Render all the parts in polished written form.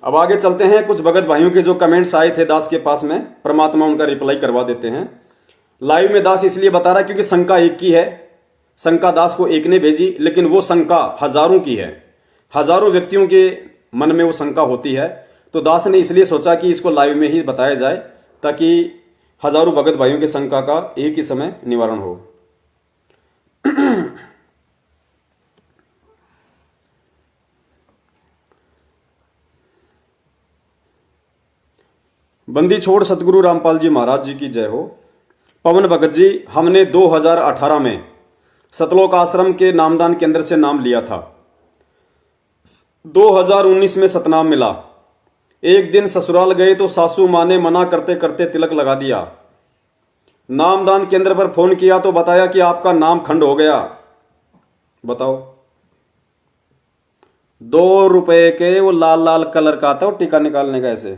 अब आगे चलते हैं। कुछ भगत भाइयों के जो कमेंट्स आए थे दास के पास में, परमात्मा उनका रिप्लाई करवा देते हैं। लाइव में दास इसलिए बता रहा है क्योंकि शंका एक की है। शंका दास को एक ने भेजी, लेकिन वो शंका हजारों की है। हजारों व्यक्तियों के मन में वो शंका होती है। तो दास ने इसलिए सोचा कि इसको लाइव में ही बताया जाए, ताकि हजारों भगत भाइयों की शंका का एक ही समय निवारण हो। बंदी छोड़ सतगुरु रामपाल जी महाराज जी की जय हो। पवन भगत जी, हमने 2018 में सतलोक आश्रम के नामदान केंद्र से नाम लिया था। 2019 में सतनाम मिला। एक दिन ससुराल गए तो सासू मां ने मना करते करते तिलक लगा दिया। नामदान केंद्र पर फोन किया तो बताया कि आपका नाम खंड हो गया। बताओ, 2 रुपए के वो लाल लाल कलर का था वो टीका निकालने का, ऐसे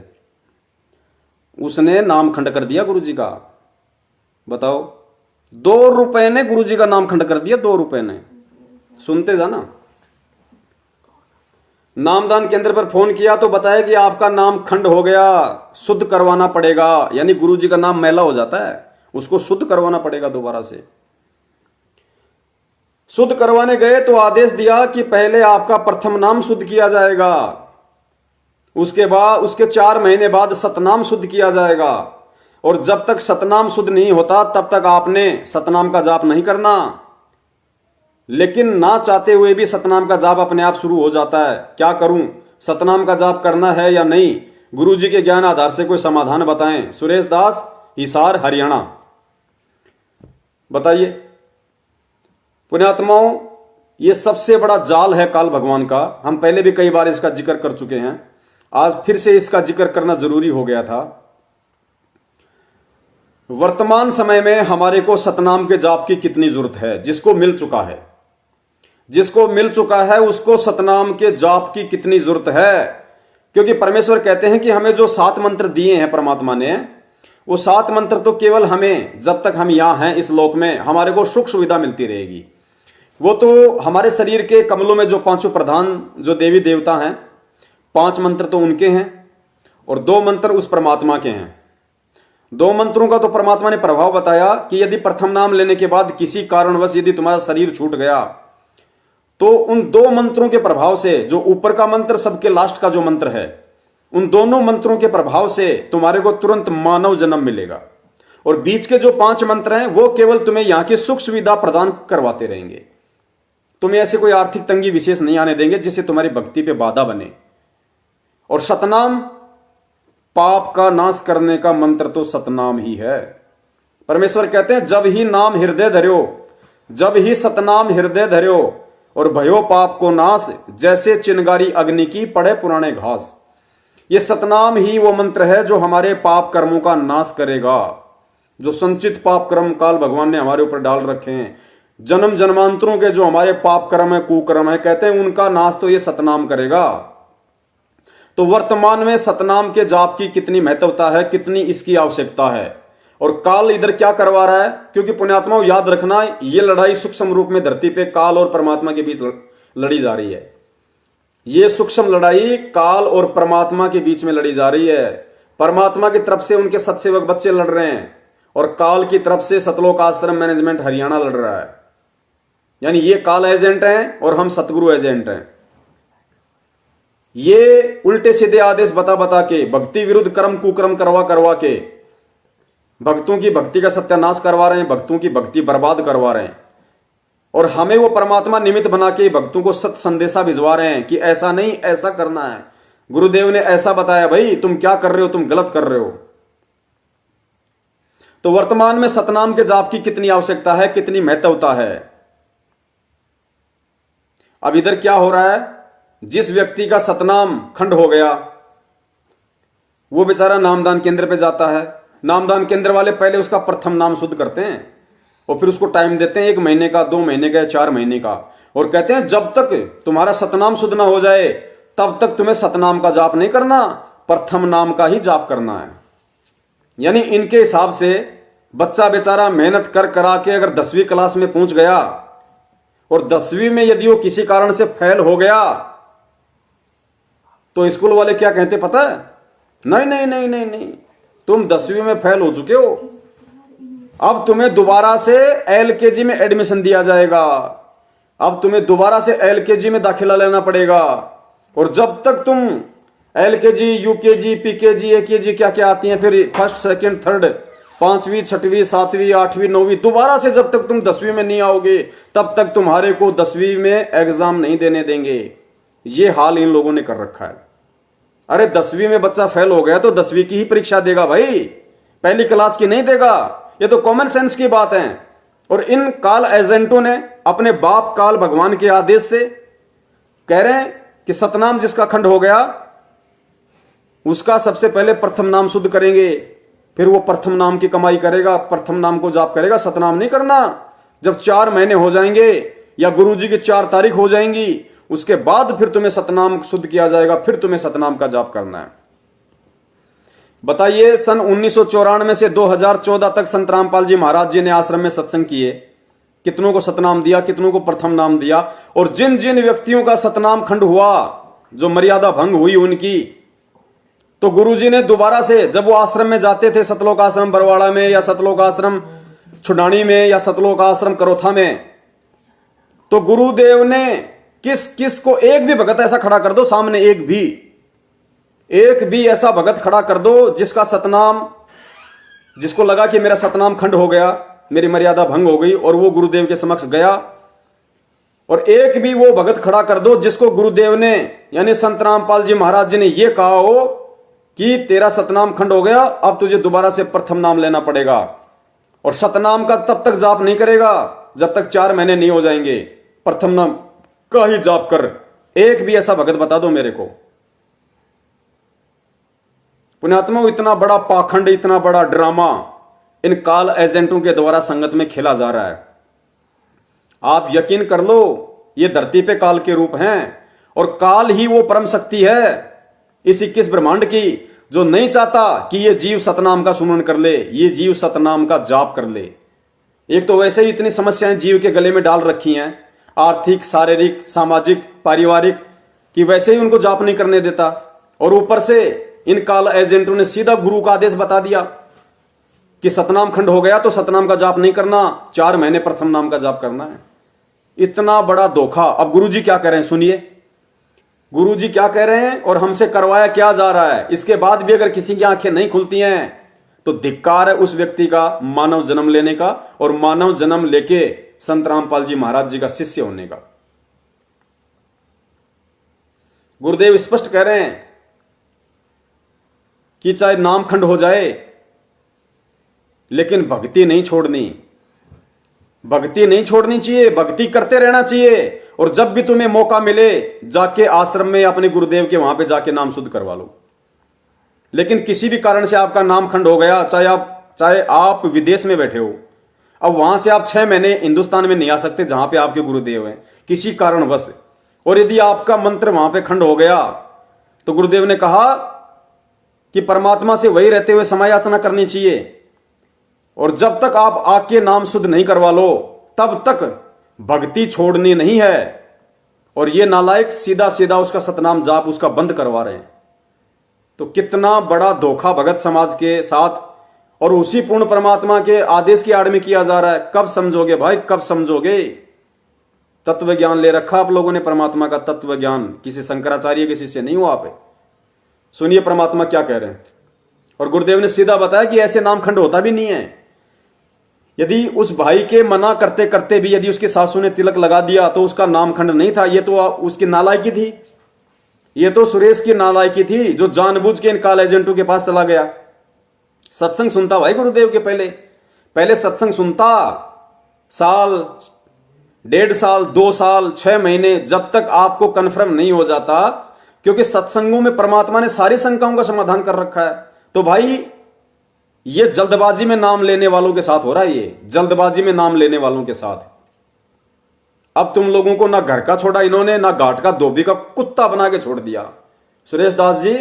उसने नाम खंड कर दिया गुरुजी का। बताओ, 2 रुपए ने गुरुजी का नाम खंड कर दिया। 2 रुपए ने, सुनते जाना। नामदान केंद्र पर फोन किया तो बताया कि आपका नाम खंड हो गया, शुद्ध करवाना पड़ेगा। यानी गुरुजी का नाम मैला हो जाता है, उसको शुद्ध करवाना पड़ेगा दोबारा से। शुद्ध करवाने गए तो आदेश दिया कि पहले आपका प्रथम नाम शुद्ध किया जाएगा, उसके बाद उसके 4 महीने बाद सतनाम शुद्ध किया जाएगा। और जब तक सतनाम शुद्ध नहीं होता तब तक आपने सतनाम का जाप नहीं करना। लेकिन ना चाहते हुए भी सतनाम का जाप अपने आप शुरू हो जाता है। क्या करूं, सतनाम का जाप करना है या नहीं? गुरुजी के ज्ञान आधार से कोई समाधान बताएं। सुरेश दास, हिसार, हरियाणा। बताइए पुण्यात्माओं, ये सबसे बड़ा जाल है काल भगवान का। हम पहले भी कई बार इसका जिक्र कर चुके हैं, आज फिर से इसका जिक्र करना जरूरी हो गया था। वर्तमान समय में हमारे को सतनाम के जाप की कितनी जरूरत है? जिसको मिल चुका है, जिसको मिल चुका है उसको सतनाम के जाप की कितनी जरूरत है? क्योंकि परमेश्वर कहते हैं कि हमें जो 7 मंत्र दिए हैं परमात्मा ने, वो 7 मंत्र तो केवल हमें, जब तक हम यहां हैं इस लोक में, हमारे को सुख सुविधा मिलती रहेगी। वो तो हमारे शरीर के कमलों में जो 5 प्रधान जो देवी देवता हैं, 5 मंत्र तो उनके हैं और 2 मंत्र उस परमात्मा के हैं। 2 मंत्रों का तो परमात्मा ने प्रभाव बताया कि यदि प्रथम नाम लेने के बाद किसी कारणवश यदि तुम्हारा शरीर छूट गया तो उन 2 मंत्रों के प्रभाव से, जो ऊपर का मंत्र सबके लास्ट का जो मंत्र है, उन दोनों मंत्रों के प्रभाव से तुम्हारे को तुरंत मानव जन्म मिलेगा। और बीच के जो 5 मंत्र हैं वो केवल तुम्हें यहां की सुख सुविधा प्रदान करवाते रहेंगे। तुम्हें ऐसे कोई आर्थिक तंगी विशेष नहीं आने देंगे जिससे तुम्हारी भक्ति पे बाधा बने। और सतनाम, पाप का नाश करने का मंत्र तो सतनाम ही है। परमेश्वर कहते हैं जब ही नाम हृदय धर्यो, जब ही सतनाम हृदय धर्यो और भयो पाप को नाश, जैसे चिनगारी अग्नि की पड़े पुराने घास। ये सतनाम ही वो मंत्र है जो हमारे पाप कर्मों का नाश करेगा। जो संचित पाप कर्म काल भगवान ने हमारे ऊपर डाल रखे हैं, जन्म जन्मांतरों के जो हमारे पाप कर्म है, कुकर्म है, कहते हैं उनका नाश तो ये सतनाम करेगा। तो वर्तमान में सतनाम के जाप की कितनी महत्वता है, कितनी इसकी आवश्यकता है। और काल इधर क्या करवा रहा है? क्योंकि पुण्यात्माओं याद रखना, ये लड़ाई सूक्ष्म रूप में धरती पे काल और परमात्मा के बीच लड़ी जा रही है। ये सूक्ष्म लड़ाई काल और परमात्मा के बीच में लड़ी जा रही है। परमात्मा की तरफ से उनके सत्सेवक बच्चे लड़ रहे हैं और काल की तरफ से सतलोक आश्रम मैनेजमेंट हरियाणा लड़ रहा है। यानी ये काल एजेंट हैं और हम सतगुरु एजेंट हैं। ये उल्टे सीधे आदेश बता बता के, भक्ति विरुद्ध कर्म कुकर्म करवा करवा के भक्तों की भक्ति का सत्यानाश करवा रहे हैं, भक्तों की भक्ति बर्बाद करवा रहे हैं। और हमें वो परमात्मा निमित्त बना के भक्तों को सत्य संदेशा भिजवा रहे हैं कि ऐसा नहीं, ऐसा करना है। गुरुदेव ने ऐसा बताया, भाई तुम क्या कर रहे हो, तुम गलत कर रहे हो। तो वर्तमान में सतनाम के जाप की कितनी आवश्यकता है, कितनी महत्वता है। अब इधर क्या हो रहा है? जिस व्यक्ति का सतनाम खंड हो गया वो बेचारा नामदान केंद्र पे जाता है। नामदान केंद्र वाले पहले उसका प्रथम नाम शुद्ध करते हैं और फिर उसको टाइम देते हैं 1 महीने का, 2 महीने का, 4 महीने का, और कहते हैं जब तक तुम्हारा सतनाम शुद्ध ना हो जाए तब तक तुम्हें सतनाम का जाप नहीं करना, प्रथम नाम का ही जाप करना है। यानी इनके हिसाब से बच्चा बेचारा मेहनत कर करा के अगर 10वीं क्लास में पहुंच गया और 10वीं में यदि वो किसी कारण से फेल हो गया तो स्कूल वाले क्या कहते पता है? नहीं नहीं नहीं नहीं नहीं, तुम 10वीं में फेल हो चुके हो, अब तुम्हें दोबारा से एलकेजी में एडमिशन दिया जाएगा, अब तुम्हें दोबारा से एलकेजी में दाखिला लेना पड़ेगा। और जब तक तुम एलकेजी, यूकेजी, पीकेजी, एकेजी क्या क्या आती हैं, फिर फर्स्ट, सेकंड, थर्ड, 5वीं, 6वीं, 7वीं, 8वीं, 9वीं, दोबारा से जब तक तुम 10वीं में नहीं आओगे तब तक तुम्हारे को 10वीं में एग्जाम नहीं देने देंगे। ये हाल इन लोगों ने कर रखा है। अरे 10वीं में बच्चा फेल हो गया तो 10वीं की ही परीक्षा देगा भाई, पहली क्लास की नहीं देगा। ये तो कॉमन सेंस की बात है। और इन काल एजेंटों ने अपने बाप काल भगवान के आदेश से कह रहे हैं कि सतनाम जिसका खंड हो गया उसका सबसे पहले प्रथम नाम शुद्ध करेंगे, फिर वो प्रथम नाम की कमाई करेगा, प्रथम नाम को जाप करेगा, सतनाम नहीं करना। जब 4 महीने हो जाएंगे या गुरुजी की 4 तारीख हो जाएंगी उसके बाद फिर तुम्हें सतनाम शुद्ध किया जाएगा, फिर तुम्हें सतनाम का जाप करना है। बताइए, सन 1994 से 2014 तक संत रामपाल जी महाराज जी ने आश्रम में सत्संग किए, कितनों को सतनाम दिया, कितनों को प्रथम नाम दिया। और जिन जिन व्यक्तियों का सतनाम खंड हुआ, जो मर्यादा भंग हुई उनकी, तो गुरुजी ने दोबारा से, जब वो आश्रम में जाते थे, सतलोक आश्रम बरवाड़ा में या सतलोक आश्रम छुडानी में या सतलोक आश्रम करोथा में, तो गुरुदेव ने किस किस को, एक भी भगत ऐसा खड़ा कर दो सामने, एक भी ऐसा भगत खड़ा कर दो जिसका सतनाम, जिसको लगा कि मेरा सतनाम खंड हो गया, मेरी मर्यादा भंग हो गई, और वो गुरुदेव के समक्ष गया। और एक भी वो भगत खड़ा कर दो जिसको गुरुदेव ने, यानी संत रामपाल जी महाराज जी ने ये कहा हो कि तेरा सतनाम खंड हो गया, अब तुझे दोबारा से प्रथम नाम लेना पड़ेगा। और सतनाम का तब तक जाप नहीं करेगा जब तक 4 महीने नहीं हो जाएंगे, प्रथम नाम का ही जाप कर। एक भी ऐसा भगत बता दो मेरे को। पुण्यात्मा, इतना बड़ा पाखंड, इतना बड़ा ड्रामा इन काल एजेंटों के द्वारा संगत में खेला जा रहा है। आप यकीन कर लो, ये धरती पे काल के रूप हैं और काल ही वो परम शक्ति है इस 21 ब्रह्मांड की, जो नहीं चाहता कि ये जीव सतनाम का सुमरण कर ले, ये जीव सतनाम का जाप कर ले। एक तो वैसे ही इतनी समस्याएं जीव के गले में डाल रखी हैं, आर्थिक, शारीरिक, सामाजिक, पारिवारिक, कि वैसे ही उनको जाप नहीं करने देता। और ऊपर से इन काल एजेंटों ने सीधा गुरु का आदेश बता दिया कि सतनाम खंड हो गया तो सतनाम का जाप नहीं करना, 4 महीने प्रथम नाम का जाप करना है। इतना बड़ा धोखा। अब गुरुजी क्या कह रहे हैं सुनिए, गुरुजी क्या कह रहे हैं और हमसे करवाया क्या जा रहा है। इसके बाद भी अगर किसी की आंखें नहीं खुलती हैं तो धिक्कार है उस व्यक्ति का मानव जन्म लेने का और मानव जन्म लेके संत रामपाल जी महाराज जी का शिष्य होने का। गुरुदेव स्पष्ट कह रहे हैं कि चाहे नाम खंड हो जाए लेकिन भक्ति नहीं छोड़नी, भक्ति नहीं छोड़नी चाहिए, भक्ति करते रहना चाहिए। और जब भी तुम्हें मौका मिले जाके आश्रम में अपने गुरुदेव के वहां पे जाके नाम शुद्ध करवा लो। लेकिन किसी भी कारण से आपका नाम खंड हो गया, चाहे आप विदेश में बैठे हो, अब वहां से आप 6 महीने हिंदुस्तान में नहीं आ सकते जहां पे आपके गुरुदेव हैं किसी कारणवश, और यदि आपका मंत्र वहां पे खंड हो गया तो गुरुदेव ने कहा कि परमात्मा से वही रहते हुए समय याचना करनी चाहिए। और जब तक आप आके नाम शुद्ध नहीं करवा लो तब तक भक्ति छोड़नी नहीं है। और ये नालायक सीधा सीधा उसका सतनाम जाप उसका बंद करवा रहे हैं। तो कितना बड़ा धोखा भगत समाज के साथ और उसी पूर्ण परमात्मा के आदेश की आड़ में किया जा रहा है। कब समझोगे भाई, कब समझोगे? तत्व ज्ञान ले रखा आप लोगों ने, परमात्मा का तत्व ज्ञान। किसी शंकराचार्य के शिष्य नहीं हो आप। सुनिए परमात्मा क्या कह रहे हैं। और गुरुदेव ने सीधा बताया कि ऐसे नामखंड होता भी नहीं है। यदि उस भाई के मना करते करते भी यदि उसकी सासू ने तिलक लगा दिया तो उसका नामखंड नहीं था। ये तो उसकी नालायकी थी, ये तो सुरेश की नालायकी थी जो जानबूझ के इन काल एजेंटों के पास चला गया। सत्संग सुनता भाई गुरुदेव के पहले सत्संग सुनता, साल, 1.5 साल, 2 साल, 6 महीने, जब तक आपको कन्फर्म नहीं हो जाता, क्योंकि सत्संगों में परमात्मा ने सारी शंकाओं का समाधान कर रखा है। तो भाई ये जल्दबाजी में नाम लेने वालों के साथ हो रहा है, ये जल्दबाजी में नाम लेने वालों के साथ। अब तुम लोगों को ना घर का छोड़ा इन्होंने, ना घाट का धोबी का कुत्ता बना के छोड़ दिया। सुरेश दास जी,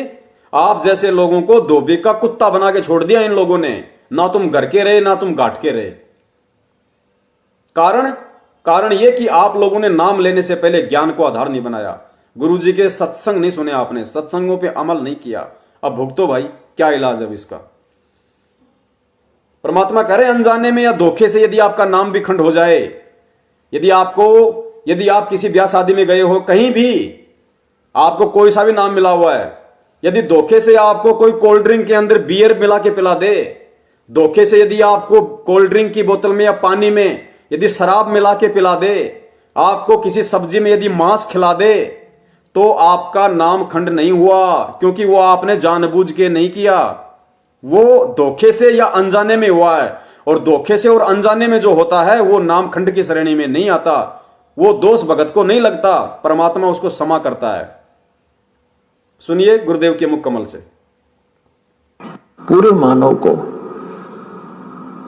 आप जैसे लोगों को धोबी का कुत्ता बना के छोड़ दिया इन लोगों ने। ना तुम घर के रहे ना तुम घाट के रहे। कारण यह कि आप लोगों ने नाम लेने से पहले ज्ञान को आधार नहीं बनाया। गुरु जी के सत्संग नहीं सुने आपने, सत्संगों पे अमल नहीं किया, अब भुगतो भाई, क्या इलाज है इसका। परमात्मा कह रहे अनजाने में या धोखे से यदि आपका नाम भी खंड हो जाए, यदि आप किसी ब्याह शादी में गए हो, कहीं भी आपको कोई सा भी नाम मिला हुआ है, यदि धोखे से आपको कोई कोल्ड ड्रिंक के अंदर बियर मिला के पिला दे, धोखे से यदि आपको कोल्ड ड्रिंक की बोतल में या पानी में यदि शराब मिला के पिला दे, आपको किसी सब्जी में यदि मांस खिला दे, तो आपका नाम खंड नहीं हुआ, क्योंकि वो आपने जानबूझ के नहीं किया, वो धोखे से या अनजाने में हुआ है। और धोखे से और अनजाने में जो होता है वो नाम खंड की श्रेणी में नहीं आता, वो दोष भगत को नहीं लगता, परमात्मा उसको क्षमा करता है। सुनिए गुरुदेव के मुख कमल से। पूरे मानव को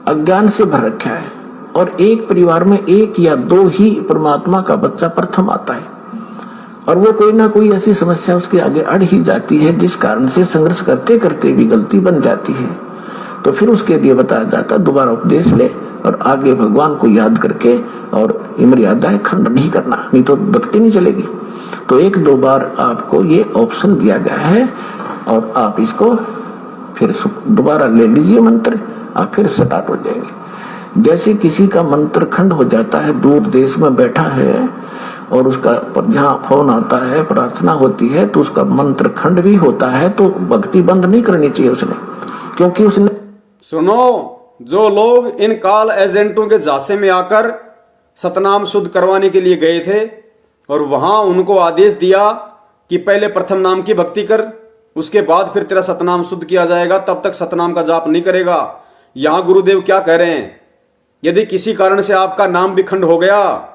अज्ञान से भर रखा है और एक परिवार में एक या दो ही परमात्मा का बच्चा प्रथम आता है और वो कोई ना कोई ऐसी समस्या उसके आगे अड़ ही जाती है जिस कारण से संघर्ष करते करते भी गलती बन जाती है। तो फिर उसके लिए बताया जाता है दोबारा उपदेश ले और आगे भगवान को याद करके और मर्यादाएं खंड नहीं करना, नहीं तो भक्ति नहीं चलेगी। तो एक दो बार आपको ये ऑप्शन दिया गया है और आप इसको फिर दोबारा ले लीजिए मंत्र, आप फिर स्टार्ट हो जाएंगे। जैसे किसी का मंत्र खंड हो जाता है, दूर देश में बैठा है और उसका यहाँ फोन आता है, प्रार्थना होती है, तो उसका मंत्र खंड भी होता है, तो भक्ति बंद नहीं करनी चाहिए उसने, क्योंकि उसने। सुनो, जो लोग इन काल एजेंटों के झांसे में आकर सतनाम शुद्ध करवाने के लिए गए थे और वहां उनको आदेश दिया कि पहले प्रथम नाम की भक्ति कर, उसके बाद फिर तेरा सतनाम शुद्ध किया जाएगा, तब तक सतनाम का जाप नहीं करेगा। यहां गुरुदेव क्या कह रहे हैं, यदि किसी कारण से आपका नाम भी खंड हो गया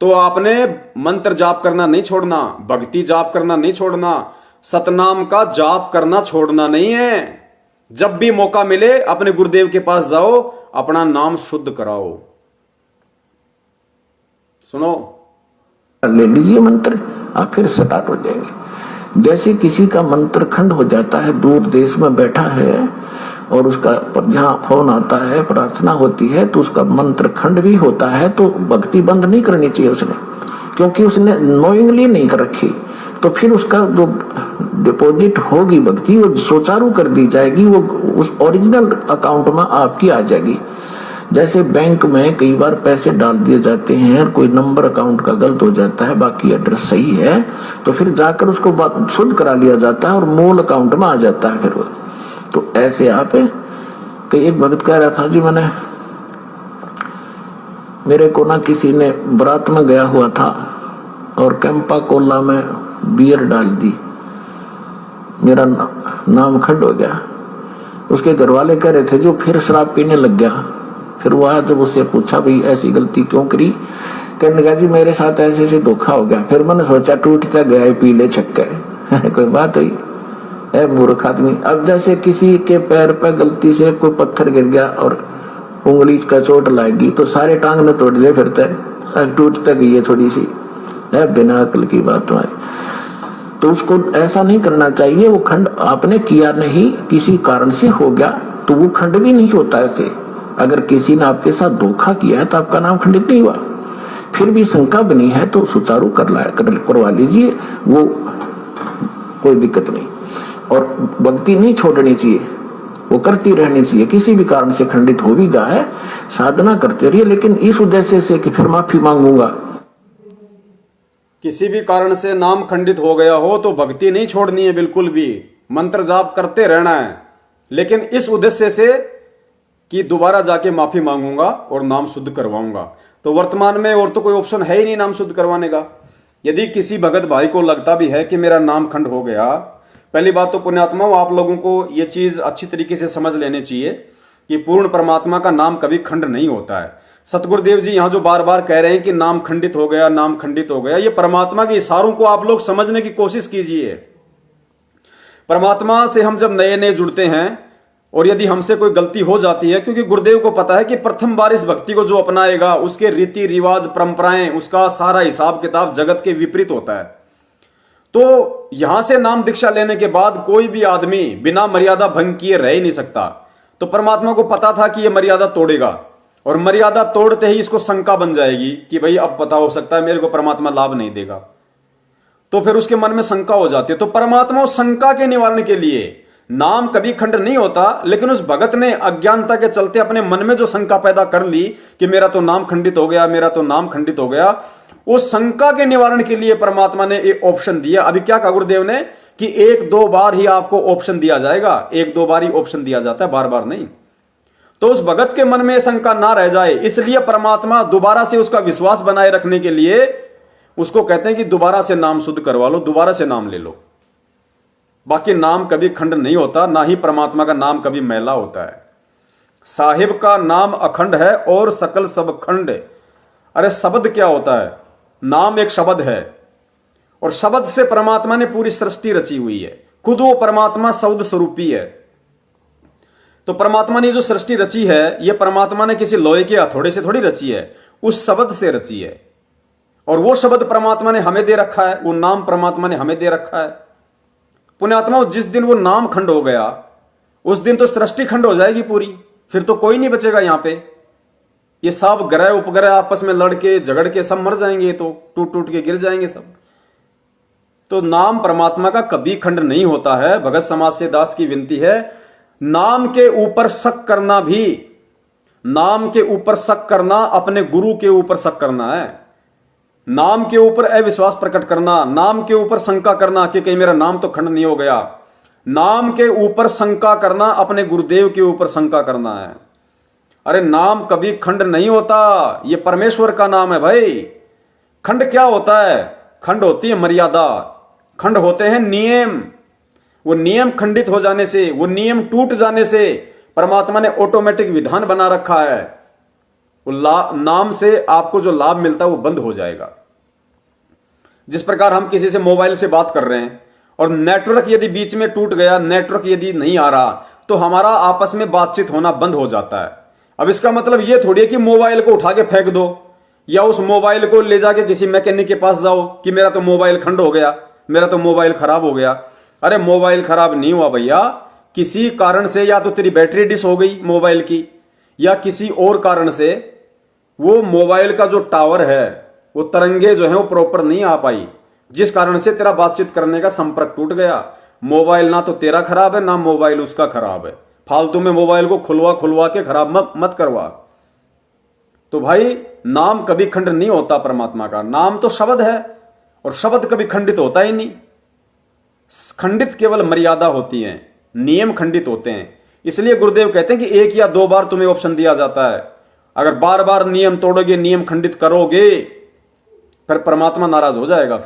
तो आपने मंत्र जाप करना नहीं छोड़ना, भक्ति जाप करना नहीं छोड़ना, सतनाम का जाप करना छोड़ना नहीं है। जब भी मौका मिले अपने गुरुदेव के पास जाओ, अपना नाम शुद्ध कराओ। सुनो, ले लीजिए मंत्र, आप फिर स्टार्ट हो जाएंगे। जैसे किसी का मंत्र खंड हो जाता है, दूर देश में बैठा है और उसका यहाँ फोन आता है, प्रार्थना होती है, तो उसका मंत्र खंड भी होता है, तो भक्ति बंद नहीं करनी चाहिए उसने, क्योंकि उसने नोइंगली नहीं कर रखी। तो फिर उसका जो डिपॉजिट होगी भक्ति वो सुचारू कर दी जाएगी, वो उस ओरिजिनल अकाउंट में आपकी आ जाएगी। जैसे बैंक में कई बार पैसे डाल दिए जाते हैं और कोई नंबर अकाउंट का गलत हो जाता है, बाकी एड्रेस सही है, तो फिर जाकर उसको शुद्ध करा लिया जाता है और मूल अकाउंट में आ जाता है फिर वो। तो ऐसे आप कई, एक भगत कह रहा था जी, मेरे को ना किसी ने बारात में गया हुआ था और कैंपा कोला में बियर डाल दी, मेरा नाम खंड हो गया। उसके घर वाले कह रहे थे जो फिर शराब पीने लग गया। फिर वो आया, जब उससे पूछा भाई ऐसी गलती क्यों करी, कहने लगा जी मेरे साथ ऐसे ऐसे धोखा हो गया। फिर मैंने सोचा टूटता गया पी ले छक्के कोई बात हुई है मूर्ख आदमी। अब जैसे किसी के पैर पर गलती से कोई पत्थर गिर गया और उंगली का चोट लाएगी तो सारे टांग में तोड़ दे फिरता है, टूटता गई है थोड़ी सी है, बिना अकल की बात तुम्हारी। तो उसको ऐसा नहीं करना चाहिए। वो खंड आपने किया नहीं, किसी कारण से हो गया, तो वो खंड भी नहीं होता ऐसे। अगर किसी ने आपके साथ धोखा किया है तो आपका नाम खंडित नहीं हुआ। फिर भी शंका बनी है तो सुचारू करवा लीजिए, वो कोई दिक्कत नहीं। और भक्ति नहीं छोड़नी चाहिए, वो करती रहनी चाहिए। किसी भी कारण से खंडित हो भी गया है, साधना करते रहिए, लेकिन इस उद्देश्य से कि फिर माफी मांगूंगा। किसी भी कारण से नाम खंडित हो गया हो तो भक्ति नहीं छोड़नी है, बिल्कुल भी मंत्र जाप करते रहना है, लेकिन इस उद्देश्य से कि दोबारा जाके माफी मांगूंगा और नाम शुद्ध करवाऊंगा। तो वर्तमान में और तो कोई ऑप्शन है ही नहीं नाम शुद्ध करवाने का। यदि किसी भगत भाई को लगता भी है कि मेरा नाम खंड हो गया, पहली बात तो पुण्यात्माओं आप लोगों को यह चीज अच्छी तरीके से समझ लेनी चाहिए कि पूर्ण परमात्मा का नाम कभी खंड नहीं होता है। सतगुरुदेव जी यहां जो बार बार कह रहे हैं कि नाम खंडित हो गया, नाम खंडित हो गया, ये परमात्मा के इशारों को आप लोग समझने की कोशिश कीजिए। परमात्मा से हम जब नए नए जुड़ते हैं और यदि हमसे कोई गलती हो जाती है, क्योंकि गुरुदेव को पता है कि प्रथम बार इस भक्ति को जो अपनाएगा उसके रीति रिवाज परंपराएं, उसका सारा हिसाब किताब जगत के विपरीत होता है। तो यहां से नाम दीक्षा लेने के बाद कोई भी आदमी बिना मर्यादा भंग किए रह ही नहीं सकता। तो परमात्मा को पता था कि यह मर्यादा तोड़ेगा और मर्यादा तोड़ते ही इसको शंका बन जाएगी कि भाई अब पता हो सकता है मेरे को परमात्मा लाभ नहीं देगा। तो तो फिर उसके मन में शंका हो जाती है। तो परमात्मा उस शंका के निवारण के लिए, नाम कभी खंड नहीं होता, लेकिन उस भगत ने अज्ञानता के चलते अपने मन में जो शंका पैदा कर ली कि मेरा तो नाम खंडित हो गया, मेरा तो नाम खंडित हो गया, उस शंका के निवारण के लिए परमात्मा ने एक ऑप्शन दिया। अभी क्या कहा गुरुदेव ने कि 1-2 बार ही आपको ऑप्शन दिया जाएगा, 1-2 बार ही ऑप्शन दिया जाता है, बार बार नहीं। तो उस भगत के मन में शंका ना रह जाए, इसलिए परमात्मा दोबारा से उसका विश्वास बनाए रखने के लिए उसको कहते हैं कि दोबारा से नाम शुद्ध करवा लो, दोबारा से नाम ले लो। बाकी नाम कभी खंड नहीं होता, ना ही परमात्मा का नाम कभी मैला होता है। साहिब का नाम अखंड है और सकल सब खंड। अरे शब्द क्या होता है? नाम एक शब्द है और शब्द से परमात्मा ने पूरी सृष्टि रची हुई है। खुद वो परमात्मा शब्द स्वरूपी है। तो परमात्मा ने जो सृष्टि रची है, ये परमात्मा ने किसी लोहे के हथौड़े से थोड़ी रची है, उस शब्द से रची है। और वो शब्द परमात्मा ने हमें दे रखा है, वो नाम परमात्मा ने हमें दे रखा है। पुण्यात्मा, जिस दिन वो नाम खंड हो गया, उस दिन तो सृष्टि खंड हो जाएगी पूरी, फिर तो कोई नहीं बचेगा यहां पे। ये सब ग्रह उपग्रह आपस में लड़के झगड़ के सब मर जाएंगे, तो टूट टूट के गिर जाएंगे सब। तो नाम परमात्मा का कभी खंड नहीं होता है। भगत समाज से दास की विनती है, नाम के ऊपर शक करना भी, नाम के ऊपर शक करना अपने गुरु के ऊपर शक करना है। नाम के ऊपर अविश्वास प्रकट करना, नाम के ऊपर शंका करना कि कहीं मेरा नाम तो खंड नहीं हो गया, नाम के ऊपर शंका करना अपने गुरुदेव के ऊपर शंका करना है। अरे नाम कभी खंड नहीं होता, ये परमेश्वर का नाम है भाई। खंड क्या होता है? खंड होती है मर्यादा, खंड होते हैं नियम। वो नियम खंडित हो जाने से, वो नियम टूट जाने से परमात्मा ने ऑटोमेटिक विधान बना रखा है। वो नाम से आपको जो लाभ मिलता है वो बंद हो जाएगा। जिस प्रकार हम किसी से मोबाइल से बात कर रहे हैं और नेटवर्क यदि बीच में टूट गया, नेटवर्क यदि नहीं आ रहा, तो हमारा आपस में बातचीत होना बंद हो जाता है। अब इसका मतलब ये थोड़ी है कि मोबाइल को उठा के फेंक दो या उस मोबाइल को ले जाके किसी मैकेनिक के पास जाओ कि मेरा तो मोबाइल खंड हो गया, मेरा तो मोबाइल खराब हो गया। अरे मोबाइल खराब नहीं हुआ भैया, किसी कारण से या तो तेरी बैटरी डिस हो गई मोबाइल की, या किसी और कारण से वो मोबाइल का जो टावर है, वो तरंगे जो है वो प्रॉपर नहीं आ पाई, जिस कारण से तेरा बातचीत करने का संपर्क टूट गया। मोबाइल ना तो तेरा खराब है, ना मोबाइल उसका खराब है। फालतू में मोबाइल को खुलवा खुलवा के खराब मत करवा। तो भाई नाम कभी खंड नहीं होता परमात्मा का। नाम तो शब्द है और शब्द कभी खंडित होता ही नहीं। खंडित केवल मर्यादा होती है, नियम खंडित होते हैं। इसलिए गुरुदेव कहते हैं कि 1 या 2 बार तुम्हें ऑप्शन दिया जाता है। अगर बार बार नियम तोड़ोगे, नियम खंडित करोगे, फिर परमात्मा नाराज हो जाएगा।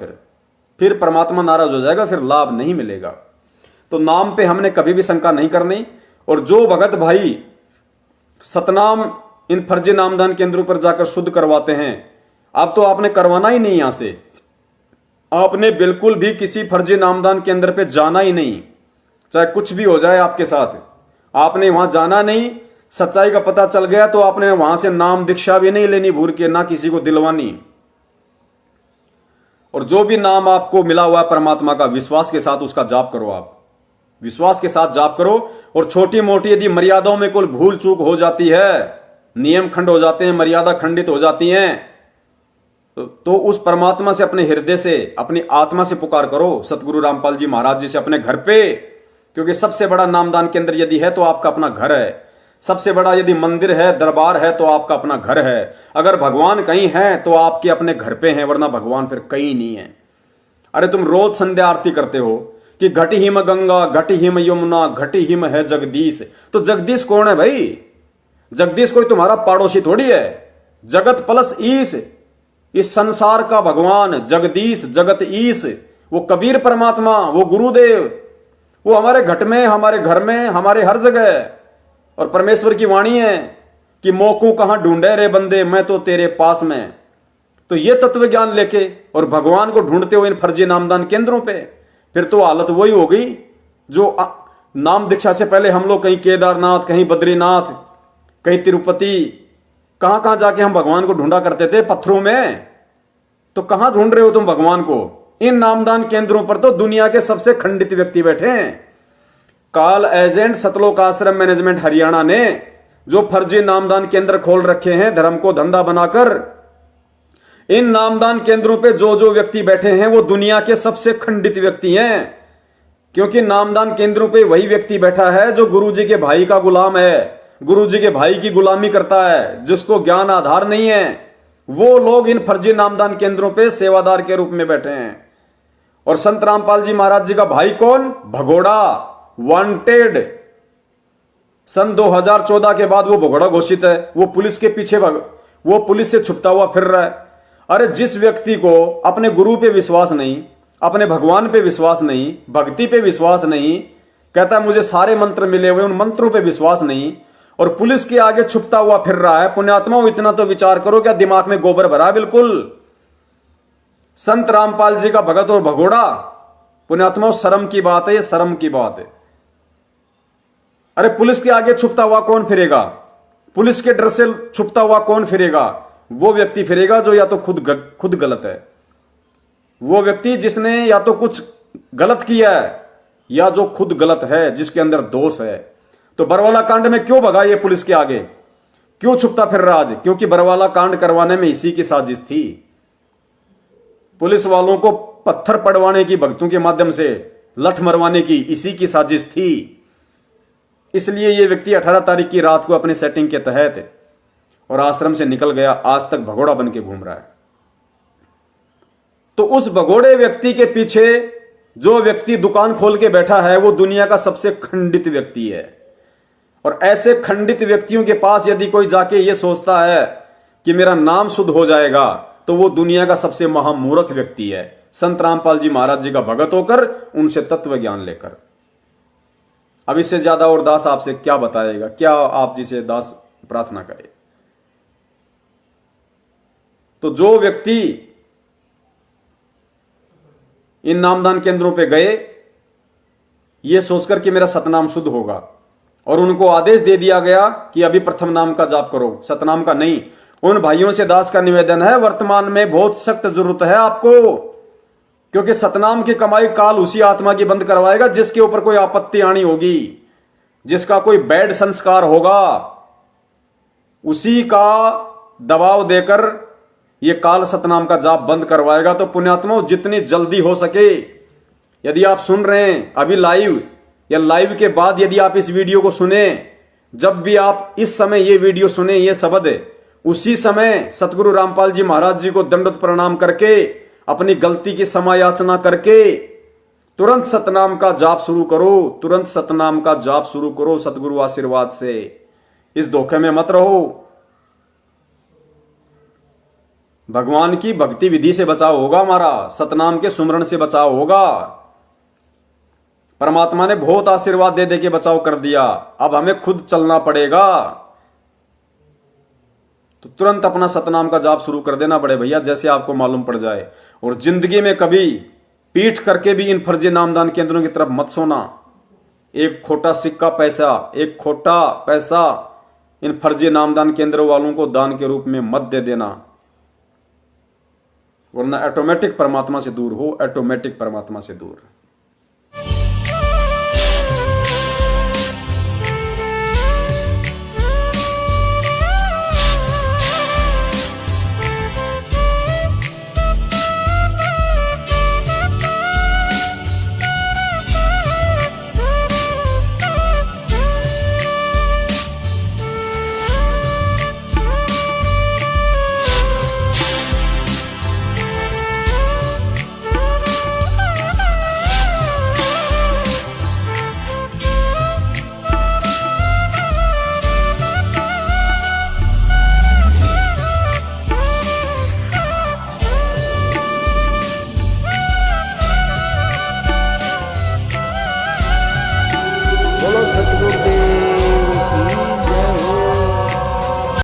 फिर परमात्मा नाराज हो जाएगा, फिर लाभ नहीं मिलेगा। तो नाम पे हमने कभी भी शंका नहीं करनी। और जो भगत भाई सतनाम इन फर्जी नामदान केंद्रों पर जाकर शुद्ध करवाते हैं, अब तो आपने करवाना ही नहीं। यहां से आपने बिल्कुल भी किसी फर्जी नामदान केंद्र पे जाना ही नहीं, चाहे कुछ भी हो जाए आपके साथ। आपने वहां जाना नहीं। सच्चाई का पता चल गया तो आपने वहां से नाम दीक्षा भी नहीं लेनी भूल के, ना किसी को दिलवानी। और जो भी नाम आपको मिला हुआ है परमात्मा का, विश्वास के साथ उसका जाप करो। आप विश्वास के साथ जाप करो। और छोटी मोटी यदि मर्यादाओं में कोई भूल चूक हो जाती है, नियम खंड हो जाते हैं, मर्यादा खंडित हो जाती हैं, तो उस परमात्मा से अपने हृदय से, अपनी आत्मा से पुकार करो। सतगुरु रामपाल जी महाराज जी से अपने घर पे, क्योंकि सबसे बड़ा नामदान केंद्र यदि है तो आपका अपना घर है। सबसे बड़ा यदि मंदिर है, दरबार है, तो आपका अपना घर है। अगर भगवान कहीं है तो आपके अपने घर पे हैं, वरना भगवान फिर कहीं नहीं है। अरे तुम रोज संध्या आरती करते हो कि घट हिम गंगा, घट हिम यमुना, घट हिम है जगदीश। तो जगदीश कौन है भाई? जगदीश कोई तुम्हारा पड़ोसी थोड़ी है। जगत प्लस ईश, इस संसार का भगवान जगदीश, जगत ईश, वो कबीर परमात्मा, वो गुरुदेव, वो हमारे घट में, हमारे घर में, हमारे हर जगह। और परमेश्वर की वाणी है कि मोकू कहां ढूंढे रे बंदे, मैं तो तेरे पास में। तो ये तत्व ज्ञान लेके और भगवान को ढूंढते हुए इन फर्जी नामदान केंद्रों पे, फिर तो हालत वही हो गई जो नाम दीक्षा से पहले हम लोग कहीं केदारनाथ, कहीं बद्रीनाथ, कहीं तिरुपति, कहां कहां जाके हम भगवान को ढूंढा करते थे, पत्थरों में। तो कहां ढूंढ रहे हो तुम भगवान को? इन नामदान केंद्रों पर तो दुनिया के सबसे खंडित व्यक्ति बैठे हैं। काल एजेंट सतलोक आश्रम मैनेजमेंट हरियाणा ने जो फर्जी नामदान केंद्र खोल रखे हैं धर्म को धंधा बनाकर, इन नामदान केंद्रों पे जो जो व्यक्ति बैठे हैं वो दुनिया के सबसे खंडित व्यक्ति हैं, क्योंकि नामदान केंद्रों पे वही व्यक्ति बैठा है जो गुरुजी के भाई का गुलाम है, गुरुजी के भाई की गुलामी करता है, जिसको ज्ञान आधार नहीं है। वो लोग इन फर्जी नामदान केंद्रों पे सेवादार के रूप में बैठे हैं। और संत रामपाल जी महाराज जी का भाई कौन? भगोड़ा, वांटेड। सन 2014 के बाद वो भगोड़ा घोषित है। वो पुलिस के पीछे वो पुलिस से छुपता हुआ फिर रहा है। अरे जिस व्यक्ति को अपने गुरु पे विश्वास नहीं, अपने भगवान पे विश्वास नहीं, भक्ति पे विश्वास नहीं, कहता है मुझे सारे मंत्र मिले हुए, उन मंत्रों पे विश्वास नहीं, और पुलिस के आगे छुपता हुआ फिर रहा है। पुण्यात्माओं, इतना तो विचार करो, क्या दिमाग में गोबर भरा है? बिल्कुल। संत रामपाल जी का भगत और भगोड़ा, पुण्यात्माओं, शर्म की बात है, ये शर्म की बात है। अरे पुलिस के आगे छुपता हुआ कौन फिरेगा? पुलिस के डर से छुपता हुआ कौन फिरेगा? वो व्यक्ति फिरेगा जो या तो खुद गलत है, वो व्यक्ति जिसने या तो कुछ गलत किया है या जो खुद गलत है, जिसके अंदर दोष है। तो बरवाला कांड में क्यों भगा ये पुलिस के आगे? क्यों छुपता फिर रहा आज? क्योंकि बरवाला कांड करवाने में इसी की साजिश थी। पुलिस वालों को पत्थर पड़वाने की, भक्तों के माध्यम से लठ मरवाने की इसी की साजिश थी। इसलिए ये व्यक्ति 18 तारीख की रात को अपनी सेटिंग के तहत और आश्रम से निकल गया, आज तक भगोड़ा बन के घूम रहा है। तो उस भगोड़े व्यक्ति के पीछे जो व्यक्ति दुकान खोल के बैठा है वो दुनिया का सबसे खंडित व्यक्ति है। और ऐसे खंडित व्यक्तियों के पास यदि कोई जाके ये सोचता है कि मेरा नाम शुद्ध हो जाएगा, तो वो दुनिया का सबसे महामूर्ख व्यक्ति है। संत रामपाल जी महाराज जी का भगत होकर, उनसे तत्व ज्ञान लेकर। अब इससे ज्यादा और दास आपसे क्या बताएगा? क्या आप जिसे दास प्रार्थना करे? तो जो व्यक्ति इन नामदान केंद्रों पे गए ये सोचकर कि मेरा सतनाम शुद्ध होगा, और उनको आदेश दे दिया गया कि अभी प्रथम नाम का जाप करो, सतनाम का नहीं। उन भाइयों से दास का निवेदन है, वर्तमान में बहुत सख्त जरूरत है आपको, क्योंकि सतनाम की कमाई काल उसी आत्मा की बंद करवाएगा जिसके ऊपर कोई आपत्ति आनी होगी, जिसका कोई बैड संस्कार होगा, उसी का दबाव देकर ये काल सतनाम का जाप बंद करवाएगा। तो पुण्यात्माओं, जितनी जल्दी हो सके, यदि आप सुन रहे हैं अभी लाइव या लाइव के बाद यदि आप इस वीडियो को सुने, जब भी आप इस समय ये वीडियो सुने, ये शब्द, उसी समय सतगुरु रामपाल जी महाराज जी को दंडवत प्रणाम करके, अपनी गलती की क्षमा याचना करके तुरंत सतनाम का जाप शुरू करो, तुरंत सतनाम का जाप शुरू करो सतगुरु आशीर्वाद से। इस धोखे में मत रहो। भगवान की भक्ति विधि से बचाव होगा हमारा, सतनाम के सुमरण से बचाव होगा। परमात्मा ने बहुत आशीर्वाद दे दे के बचाव कर दिया, अब हमें खुद चलना पड़ेगा। तो तुरंत अपना सतनाम का जाप शुरू कर देना बड़े भैया, जैसे आपको मालूम पड़ जाए। और जिंदगी में कभी पीठ करके भी इन फर्जी नामदान केंद्रों की तरफ मत सोना। एक खोटा सिक्का पैसा, एक खोटा पैसा इन फर्जी नामदान केंद्र वालों को दान के रूप में मत दे देना, वरना ऑटोमेटिक परमात्मा से दूर हो, ऑटोमेटिक परमात्मा से दूर।